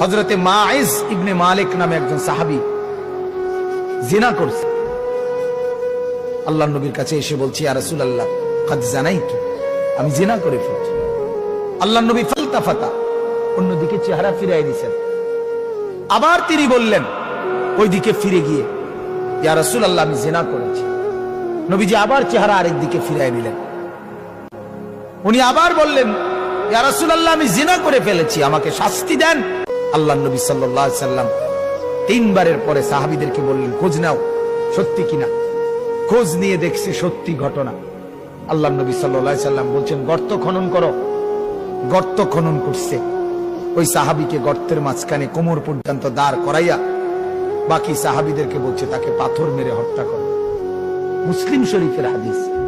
হযরতে মাইজ ইবনে মালিক নামে একজন সাহাবী জিনা করছে। আল্লাহর নবীর কাছে এসে বলছি, ইয়া রাসূলুল্লাহ কাদ জানাইতু, আমি জিনা করে ফেলেছি। আল্লাহর নবী ফালতাফাতা, অন্যদিকে চেহারা ফিরিয়ে দিয়েছেন। আবার তিনি বললেন ওইদিকে ফিরে গিয়ে, ইয়া রাসূলুল্লাহ আমি জিনা করেছি। নবীজি আবার চেহারা আরেক দিকে ফিরিয়ে নিলেন। উনি আবার বললেন, ইয়া রাসূলুল্লাহ আমি জিনা করে ফেলেছি, আমাকে শাস্তি দেন। আল্লাহর নবী সাল্লাল্লাহু আলাইহি সাল্লাম তিনবারের পরে সাহাবীদেরকে বললেন, খোঁজ নাও সত্যি কিনা। খোঁজ নিয়ে দেখছে সত্যি ঘটনা। আল্লাহর নবী সাল্লাল্লাহু আলাইহি সাল্লাম বলছেন, গর্ত খনন করো। গর্ত খনন করছে। ওই সাহাবীকে গর্তের মাঝখানে কোমর পর্যন্ত দাঁড় করাইয়া বাকি সাহাবীদেরকে বলছে তাকে পাথর মেরে হত্যা করো। মুসলিম শরীফের হাদিস।